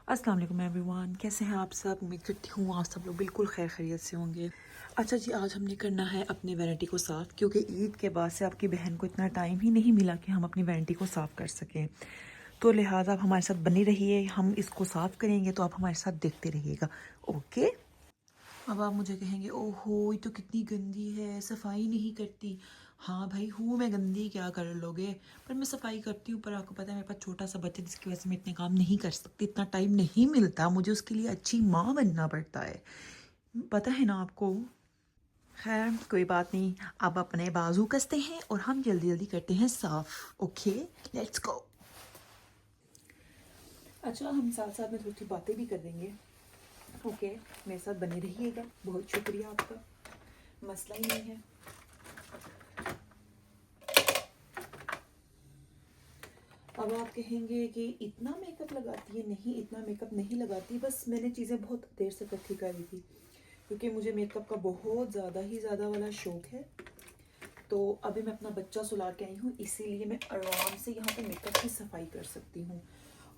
अस्सलाम वालेकुम एवरीवन, कैसे हैं आप सब। उम्मीद करती हूँ आप सब लोग बिल्कुल खैर खैरियत से होंगे। अच्छा जी, आज हमने करना है अपनी वैनिटी को साफ़, क्योंकि ईद के बाद से आपकी बहन को इतना टाइम ही नहीं मिला कि हम अपनी वैनिटी को साफ़ कर सकें। तो लिहाजा आप हमारे साथ बनी रहिए, हम इसको साफ़ करेंगे तो आप हमारे साथ देखते रहिएगा। ओके। अब आप मुझे कहेंगे ओहो ये तो कितनी गंदी है, सफाई नहीं करती। हाँ भाई, हूँ मैं गंदी, क्या कर लोगे, पर मैं सफाई करती हूँ। पर आपको पता है मेरे पास छोटा सा बच्चा जिसकी वजह से मैं इतने काम नहीं कर सकती, इतना टाइम नहीं मिलता मुझे, उसके लिए अच्छी माँ बनना पड़ता है, पता है ना आपको। खैर कोई बात नहीं, अब अपने बाजू कसते हैं और हम जल्दी जल्दी करते हैं साफ। Okay, let's go. अच्छा, हम साथ साथ में थोड़ी सी बातें भी कर देंगे। ओके, मेरे साथ बने रहिएगा। बहुत शुक्रिया आपका, मसला ही नहीं है। अब आप कहेंगे कि इतना मेकअप लगाती है। नहीं, इतना मेकअप नहीं लगाती, बस मैंने चीज़ें बहुत देर से इकट्ठी करी थी, क्योंकि मुझे मेकअप का बहुत ज़्यादा वाला शौक़ है। तो अभी मैं अपना बच्चा सुला के आई हूँ, इसीलिए मैं आराम से यहाँ पे मेकअप की सफाई कर सकती हूँ।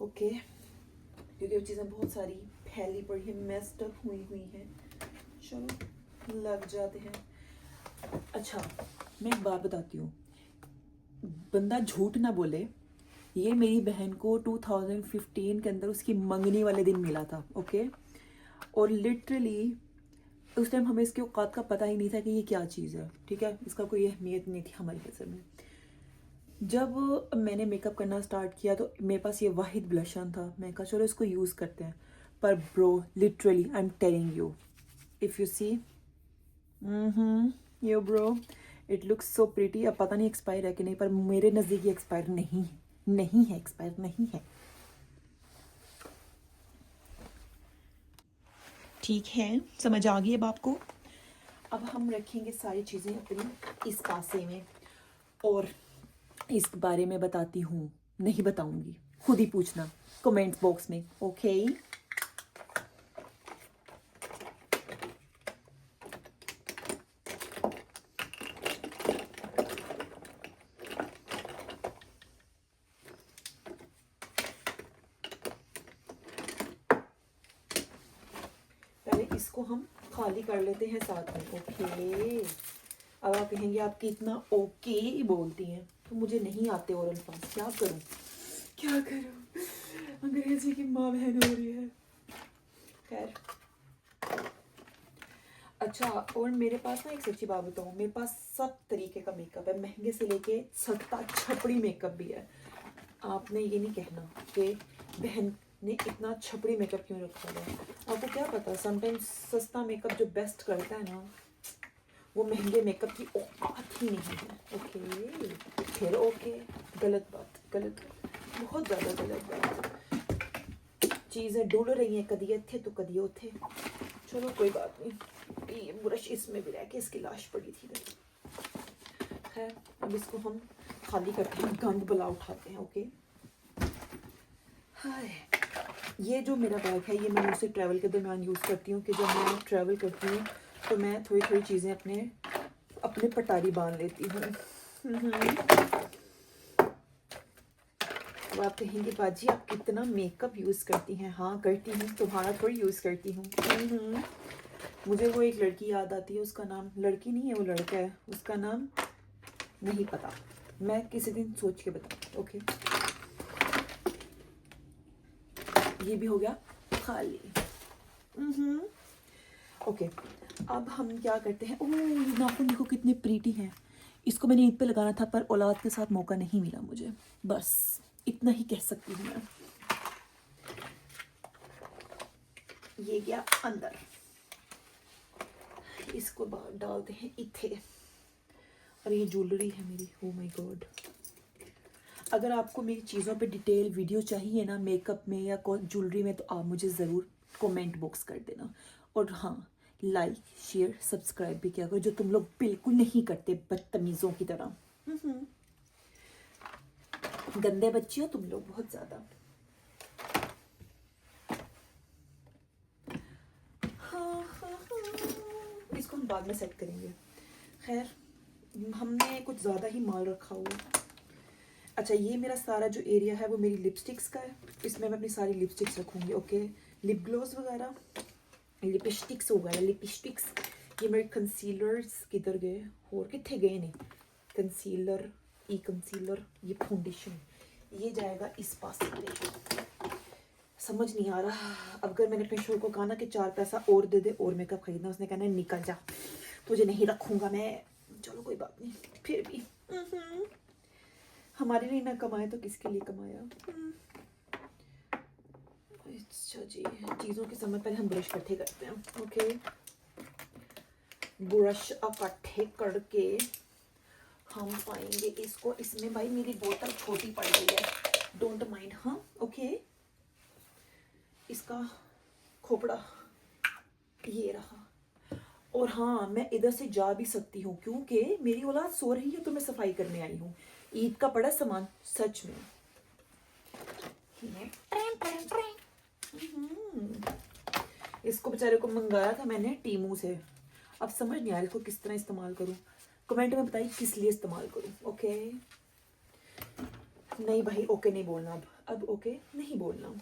ओके, क्योंकि वो चीज़ें बहुत सारी फैली पड़ी हैं, मेस्ड अप हुई हैं। चलो लग जाते हैं। अच्छा, मैं एक बात बताती हूँ, बंदा झूठ ना बोले। ये मेरी बहन को 2015 के अंदर उसकी मंगनी वाले दिन मिला था। ओके, और लिटरली उस टाइम हमें इसके औकात का पता ही नहीं था कि ये क्या चीज़ है। ठीक है, इसका कोई अहमियत नहीं थी हमारी नज़र में। जब मैंने मेकअप करना स्टार्ट किया तो मेरे पास ये वाहिद ब्लशन था, मैं कहा चलो इसको यूज़ करते हैं। पर bro, literally I am telling you, if you see, yo bro, it looks so pretty. अब पता नहीं एक्सपायर है कि नहीं, पर मेरे नज़दीक एक्सपायर नहीं है, नहीं है, एक्सपायर नहीं है। ठीक है, समझ आ गई अब आपको। अब हम रखेंगे सारी चीज़ें अपनी इस पासे में, और इस बारे में बताती हूँ, नहीं बताऊंगी, खुद ही पूछना कमेंट बॉक्स में। ओके, पहले इसको हम खाली कर लेते हैं साथ में। ओके, अब आप कहेंगे आपकी इतना ओके ही बोलती हैं, तो मुझे नहीं आते और अल्फाज, क्या करूँ क्या करूँ, अंग्रेजी की माँ बहन हो रही है। खैर, अच्छा, और मेरे पास ना एक सच्ची बात बताऊँ, मेरे पास सब तरीके का मेकअप है, महंगे से लेके सस्ता छपड़ी मेकअप भी है। आपने ये नहीं कहना कि बहन ने इतना छपड़ी मेकअप क्यों रखा है। आपको क्या पता, समटाइम्स सस्ता मेकअप जो बेस्ट करता है ना, वो महंगे मेकअप की औकात ही नहीं है। ओके, फिर ओके, गलत बात, गलत, बहुत ज़्यादा गलत बात। चीज़ें डुल रही हैं, कदी इत्थे तो कदी उथे। चलो कोई बात नहीं, ये ब्रश इसमें भी रह के इसकी लाश पड़ी थी। खैर, अब इसको हम खाली करते हैं, गंद बला उठाते हैं। ओके, हाय, ये जो मेरा बैग है ये मैं उसे ट्रैवल के दौरान यूज़ करती हूँ, कि जब मैं ट्रैवल करती हूँ तो मैं थोड़ी थोड़ी चीज़ें अपने अपने पटारी बांध लेती हूँ। अब आप कहेंगे बाजी आप कितना मेकअप यूज़ करती हैं। हाँ करती हूँ, तुम्हारा थोड़ी यूज़ करती हूँ। मुझे वो एक लड़की याद आती है, उसका नाम, लड़की नहीं है वो लड़का है, उसका नाम नहीं पता, मैं किसी दिन सोच के बताऊँ। ओके, ये भी हो गया खाली। ओके, अब हम क्या करते हैं, ओह नाखून देखो कितने प्रीटी हैं। इसको मैंने ईद पे लगाना था, पर औलाद के साथ मौका नहीं मिला मुझे, बस इतना ही कह सकती हूँ मैं। ये गया अंदर, इसको बाहर डालते हैं इथे। और ये ज्वेलरी है मेरी, ओ माय गॉड। अगर आपको मेरी चीज़ों पे डिटेल वीडियो चाहिए ना, मेकअप में या ज्वेलरी में, तो आप मुझे ज़रूर कमेंट बॉक्स कर देना। और हाँ, लाइक शेयर सब्सक्राइब भी किया करो, जो तुम लोग बिल्कुल नहीं करते, बदतमीज़ों की तरह। गंदे बच्चे हो तुम लोग बहुत ज़्यादा। इसको हम बाद में सेट करेंगे। खैर, हमने कुछ ज़्यादा ही माल रखा हुआ, अच्छा, ये मेरा सारा जो एरिया है वो मेरी लिपस्टिक्स का है, इसमें मैं अपनी सारी लिपस्टिक्स रखूँगी। ओके, लिप ग्लोस वगैरह, लिपस्टिक्स वगैरह, लिपस्टिक्स। ये मेरे कंसीलर्स किधर गए और कितने गए नहीं, कंसीलर, ई कंसीलर, ये फाउंडेशन, ये जाएगा इस पास पे। समझ नहीं आ रहा, अब अगर मैंने अपने शोर को कहा ना कि 4 पैसा और दे दे और मेकअप खरीदना, उसने कहना निकल जा, तुझे नहीं रखूँगा मैं। चलो कोई बात नहीं, फिर भी हमारे लिए ना कमाए तो किसके लिए कमाया। अच्छा जी, चीज़ों के समय पर हम ब्रश इकट्ठे करते हैं। ओके, ब्रश इकट्ठे करके हम पाएंगे इसको। इसमें भाई मेरी बोतल छोटी पड़ गई है, डोंट माइंड। हाँ ओके, इसका खोपड़ा ये रहा। और हाँ, मैं इधर से जा भी सकती हूँ क्योंकि मेरी औलाद सो रही है तो मैं सफाई करने आई हूँ। ईद का पड़ा सामान सच में। इसको बेचारे को मंगाया था मैंने टीमू से, अब समझ नहीं आ रहा इसको किस तरह इस्तेमाल करूँ। कमेंट में बताइए किस लिए इस्तेमाल करूँ। ओके नहीं भाई, ओके नहीं बोलना, अब ओके नहीं बोलना।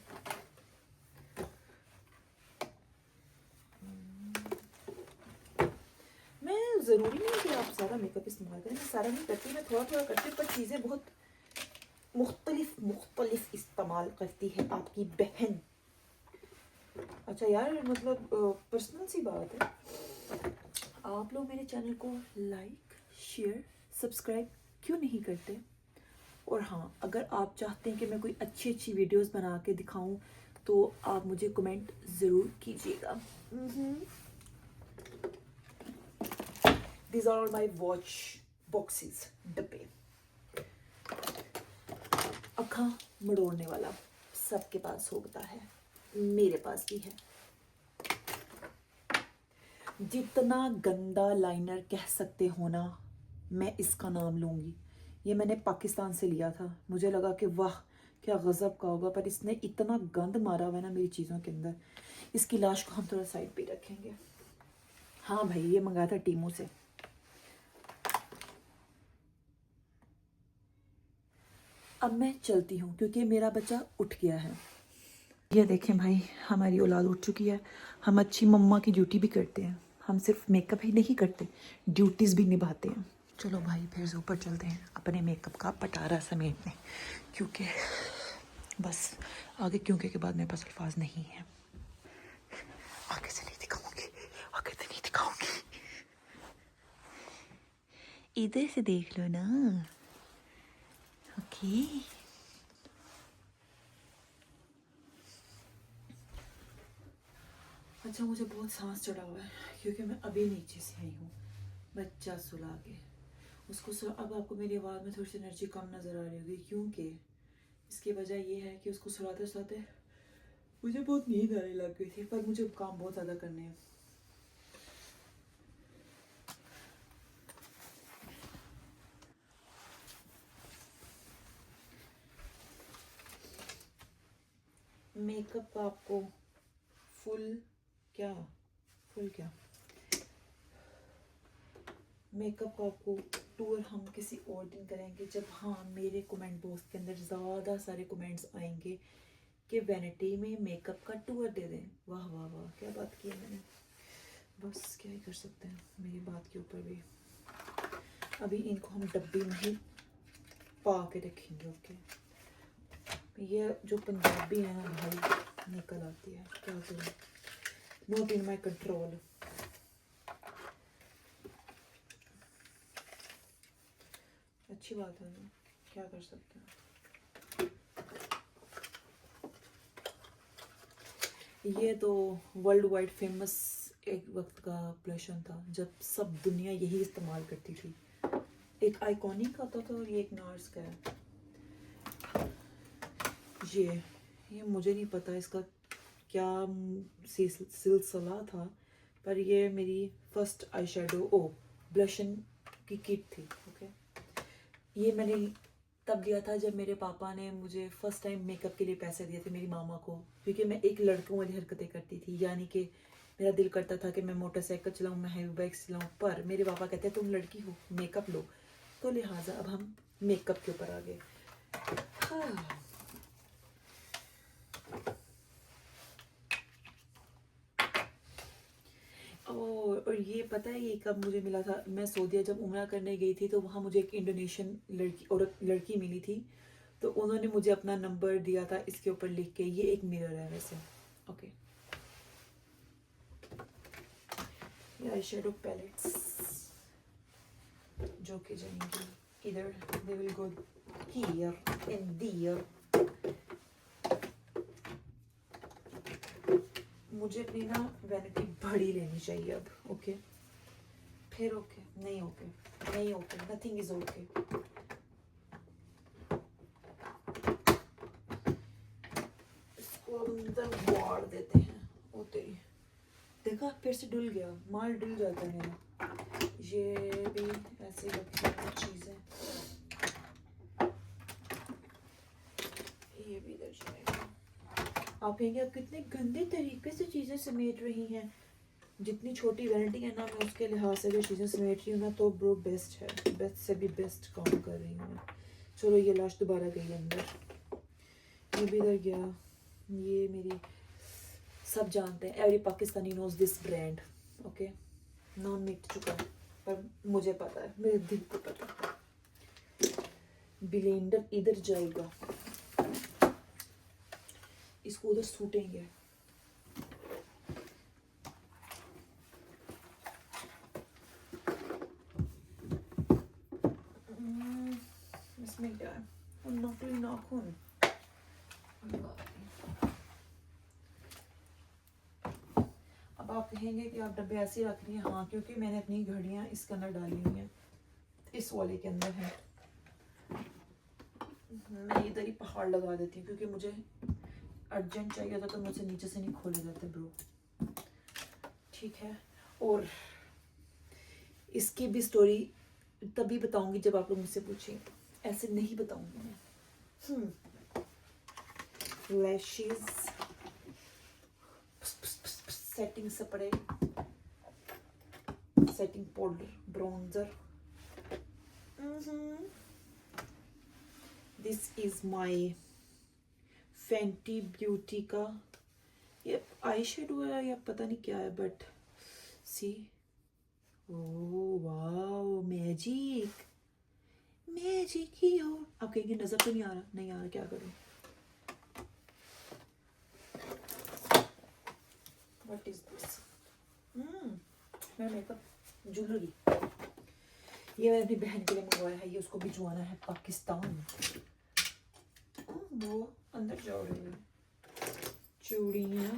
मैं ज़रूरी नहीं कि आप सारा मेकअप इस्तेमाल करें, मैं सारा नहीं करती, मैं थोड़ा थोड़ा करती हूँ, पर चीज़ें बहुत मुख्तलिफ इस्तेमाल करती है आपकी बहन। अच्छा यार, मतलब पर्सनल सी बात है, आप लोग मेरे चैनल को लाइक शेयर सब्सक्राइब क्यों नहीं करते? और हाँ, अगर आप चाहते हैं कि मैं कोई अच्छी अच्छी वीडियोस बना के दिखाऊं तो आप मुझे कमेंट ज़रूर कीजिएगा। These are all my watch boxes, डब्बे। अखा मड़ोड़ने वाला सबके पास होता है, मेरे पास भी है। जितना गंदा लाइनर कह सकते हो ना, मैं इसका नाम लूँगी। ये मैंने पाकिस्तान से लिया था, मुझे लगा कि वाह क्या गज़ब का होगा, पर इसने इतना गंद मारा हुआ है ना मेरी चीज़ों के अंदर। इसकी लाश को हम थोड़ा साइड पे रखेंगे। हाँ भाई, ये मंगाया था टीमू से। अब मैं चलती हूँ क्योंकि मेरा बच्चा उठ गया है। ये देखें भाई, हमारी औलाद उठ चुकी है। हम अच्छी मम्मा की ड्यूटी भी करते हैं, हम सिर्फ मेकअप ही नहीं करते, ड्यूटीज़ भी निभाते हैं। चलो भाई फिर से ऊपर चलते हैं अपने मेकअप का पटारा समेटने, क्योंकि बस आगे क्योंकि के बाद मेरे पास अल्फाज नहीं है। आगे से नहीं दिखाऊंगी, आगे से नहीं दिखाऊंगी, इधर से देख लो ना। ओके अच्छा, मुझे बहुत सांस चढ़ा हुआ है क्योंकि मैं अभी नीचे से आई हूँ बच्चा सुला के उसको। अब आपको मेरी आवाज़ में थोड़ी सी एनर्जी कम नज़र आ रही होगी, क्योंकि इसकी वजह ये है कि उसको सुलाते सुलाते मुझे बहुत नींद आने लग गई थी, पर मुझे काम बहुत ज़्यादा करने हैं। मेकअप आपको फुल क्या मेकअप का आपको टूर हम किसी और दिन करेंगे, जब हाँ मेरे कमेंट बॉक्स के अंदर ज़्यादा सारे कमेंट्स आएंगे कि वैनिटी में मेकअप का टूर दे दें। वाह वाह वाह, क्या बात की है मैंने, बस क्या ही कर सकते हैं मेरी बात के ऊपर भी। अभी इनको हम डब्बे में ही पा के रखेंगे। ओके, ये जो पंजाबी है ना भाई, निकल आती है, क्या करूँ, नॉट इन माई कंट्रोल। अच्छी बात है ना, क्या कर सकते हैं। ये तो वर्ल्ड वाइड फेमस एक वक्त का ब्लशन था जब सब दुनिया यही इस्तेमाल करती थी। एक आइकॉनिक आता था और ये एक नार्स का है। ये मुझे नहीं पता इसका क्या सिलसिला था, पर ये मेरी फर्स्ट आई शेडो ब्लशन की किट थी। ओके, ये मैंने तब लिया था जब मेरे पापा ने मुझे फर्स्ट टाइम मेकअप के लिए पैसे दिए थे, मेरी मामा को, क्योंकि मैं एक लड़कों वाली हरकतें करती थी, यानी कि मेरा दिल करता था कि मैं मोटरसाइकिल चलाऊं, मैं हैवी बाइक चलाऊं, पर मेरे पापा कहते हैं तुम लड़की हो मेकअप लो, तो लिहाजा अब हम मेकअप के ऊपर आ गए। हाँ। और ये पता है ये कब मुझे मिला था? मैं सऊदीया जब उम्रा करने गई थी तो वहाँ मुझे एक इंडोनेशियन लड़की मिली थी, तो उन्होंने मुझे अपना नंबर दिया था इसके ऊपर लिख के। ये एक मिरर है वैसे। ओके, ये आई शेडो पैलेट्स जो कि जाएंगी इधर, they will go here and there. मुझे अपनी ना वैनिटी बड़ी लेनी चाहिए अब। ओके, फिर ओके नहीं, ओके नहीं, ओके नथिंग इज ओके। इसको अंदर वाड़ देते हैं। ओ तेरी, देखा फिर से डुल गया, माल डुल जाता है मेरा। ये भी ऐसे रखी हुई चीजें, ये भी इधर जाएगा। आप कहेंगे आप कितने गंदे तरीके से चीजें समेट रही हैं। जितनी छोटी वैनिटी है ना, मैं उसके लिहाज से जो चीज़ें समेट रही हूँ ना, तो ब्रो बेस्ट है, बेस्ट से भी बेस्ट काम कर रही हूँ मैं। चलो ये लाश दोबारा गई अंदर, ये भी इधर गया। ये मेरी, सब जानते हैं, every Pakistani knows this brand. Okay, नाम मिट चुका है पर मुझे पता है, मेरे दिल को पता है। ब्लेंडर इधर जाएगा, इसको उधर सूटेंगे। इसमें क्या है? नकली नाखून। अब आप कहेंगे कि आप डब्बे ऐसे रख रही हैं। हाँ, क्योंकि मैंने अपनी घड़ियां इसके अंदर डाली हुई हैं, इस वाले के अंदर है। मैं इधर ही पहाड़ लगा देती हूँ क्योंकि मुझे अर्जेंट चाहिए था, तो मुझसे नीचे से नहीं खोले जाते ब्रो। ठीक है, और इसकी भी स्टोरी तभी बताऊंगी जब आप लोग मुझसे पूछें, ऐसे नहीं बताऊंगी मैं। Lashes, setting spray, setting powder, bronzer. This is my Fenty Beauty का ये आई शेडो है या पता नहीं क्या है, but see, oh wow, magic magic ही हो। आप कहेंगे नजर तो नहीं आ रहा, नहीं आ रहा, क्या करूं? What is this? मैं मेकअप ज्वेलरी, ये मैंने अपनी बहन के लिए मंगवाया है, ये उसको भिजवाना है पाकिस्तान। वो अंदर जाओ रही है। चूड़ियाँ,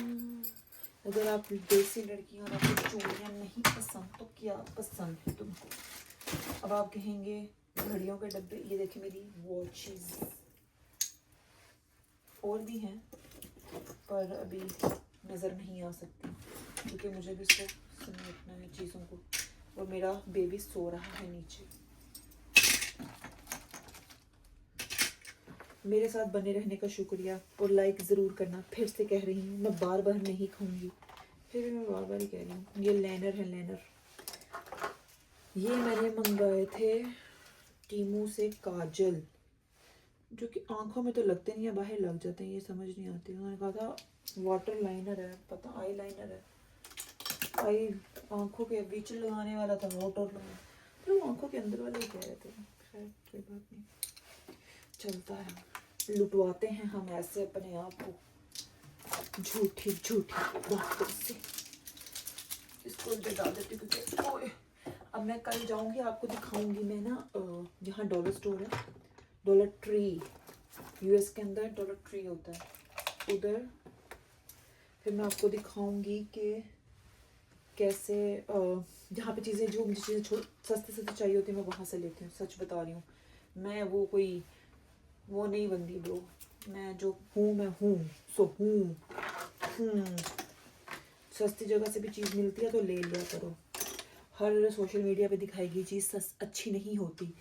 अगर आप देसी लड़कियाँ और आपको चूड़ियाँ नहीं पसंद तो क्या पसंद है तुमको? अब आप कहेंगे घड़ियों के डब्बे, ये देखिए मेरी वॉचेस और भी हैं पर अभी नज़र नहीं आ सकती क्योंकि मुझे भी इसको समेटना है चीज़ों को, और मेरा बेबी सो रहा है नीचे। मेरे साथ बने रहने का शुक्रिया और लाइक ज़रूर करना। फिर से कह रही हूँ, मैं बार बार नहीं खाऊंगी, फिर भी मैं बार बार ही कह रही हूँ। ये लाइनर है, लाइनर। ये मैंने मंगवाए थे टीमू से काजल, जो कि आंखों में तो लगते नहीं है, बाहर लग जाते हैं, ये समझ नहीं आती। उन्होंने कहा था वाटर लाइनर है, पता आई लाइनर है, आई आंखों के बीच लगाने वाला था वाटर लाइनर, तो आंखों के अंदर वाले कह रहे थे। खैर कोई बात नहीं, चलता है। लुटवाते हैं हम ऐसे अपने आप को झूठी झूठी बातों से। इसको इधर डाल देती हूँ क्योंकि ओए, अब मैं कल जाऊंगी, आपको दिखाऊंगी मैं ना, यहाँ डॉलर स्टोर है, डॉलर ट्री, यूएस के अंदर डॉलर ट्री होता है उधर। फिर मैं आपको दिखाऊंगी कि कैसे जहाँ पे चीज़ें, जो मुझे चीज़ें सस्ते सस्ते चाहिए होती है, मैं वहाँ से लेती हूँ। सच बता रही हूँ, मैं वो कोई वो नहीं बनती ब्रो, मैं जो हूँ मैं हूँ सो हूँ। सस्ती जगह से भी चीज़ मिलती है तो ले लिया करो। हर सोशल मीडिया पे दिखाई गई चीज़ अच्छी नहीं होती।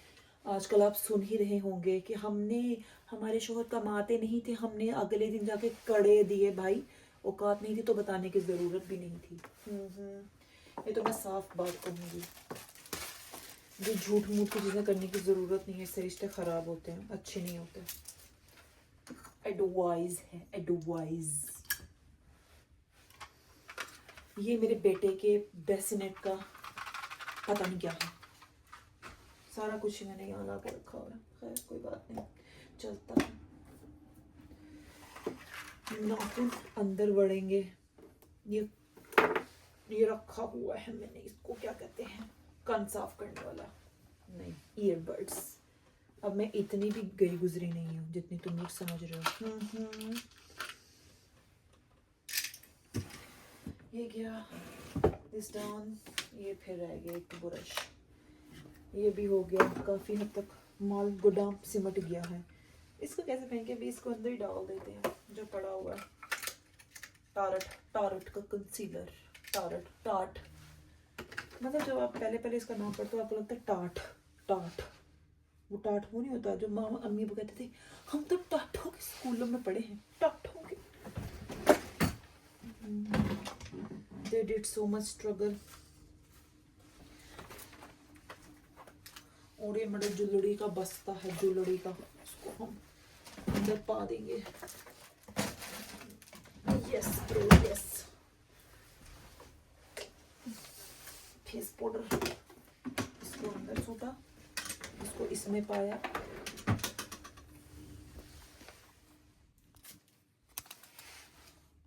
आजकल आप सुन ही रहे होंगे कि हमने, हमारे शोहर कमाते नहीं थे, हमने अगले दिन जाके कड़े दिए। भाई औकात नहीं थी तो बताने की ज़रूरत भी नहीं थी। ये तो मैं साफ बात कहूँगी। जो झूठ मूठ की चीज़ें करने की ज़रूरत नहीं है, इससे रिश्ते ख़राब होते हैं, अच्छे नहीं होते। एडवाइस है, एडवाइस। ये मेरे बेटे के बेसिनेट का पता नहीं क्या है, सारा कुछ ही मैंने यहाँ ला के रखा हुआ है। खैर कोई बात नहीं, चलता है। नाखून अंदर बढ़ेंगे। ये रखा हुआ है मैंने, इसको क्या कहते हैं, कान साफ करने वाला, नहीं ईयरबड्स। अब मैं इतनी भी गई गुजरी नहीं हूँ जितनी तुम लोग समझ रहे हो। ये गया, दिस डाउन। ये फिर रह गया एक ब्रश, ये भी हो गया। काफ़ी हद तक माल गोदाम सिमट गया है। इसको कैसे फेंके भी, इसको अंदर ही डाल देते हैं जो पड़ा हुआ है। टारट का कंसीलर, टार्ट मतलब जब आप पहले इसका नाम पढ़ते हो आपको लगता है टाट। वो टाट वो नहीं होता जो मामा अम्मी वो कहते थे, हम तो टाटों के स्कूलों में पढ़े हैं, टाटों के। They did so much struggle। और ये मेरा ज्वेलरी का बस्ता है, ज्वेलरी का, उसको हम अंदर पा देंगे। Yes bro yes. Face powder, इसको अंदर सूटा, इसको इसमें पाया।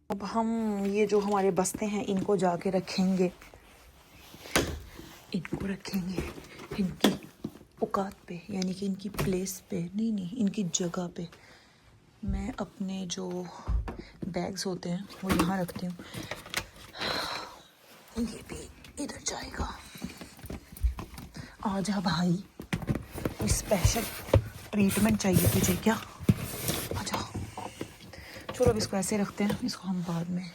अब हम ये जो हमारे बस्ते हैं इनको जाके रखेंगे, इनकी औकात पे, यानी कि इनकी प्लेस पे, नहीं इनकी जगह पे। मैं अपने जो बैग्स होते हैं वो यहाँ रखती हूँ, ये भी इधर जाएगा। आ जा भाई, कोई स्पेशल ट्रीटमेंट चाहिए तुझे क्या? आ जा। चलो अब इसको ऐसे रखते हैं, इसको हम बाद में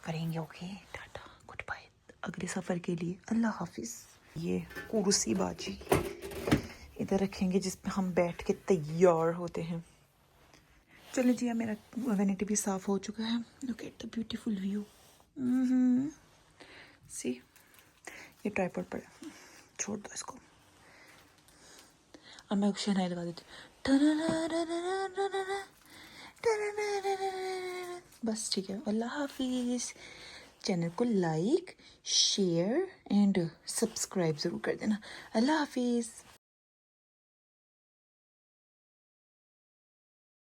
करेंगे। ओके टाटा गुड बाय, अगले सफ़र के लिए अल्लाह हाफिज़। ये कुर्सी बाजी इधर रखेंगे जिसपे हम बैठ के तैयार होते हैं। चलिए जी, मेरा वैनिटी भी साफ़ हो चुका है। Look at the beautiful view. See, ये ट्राइपॉड पर छोड़ दो इसको। अब मैं शहनाई लगा देती हूँ। बस ठीक है, अल्लाह हाफिज़। चैनल को लाइक शेयर एंड सब्सक्राइब ज़रूर कर देना। अल्लाह हाफिज़।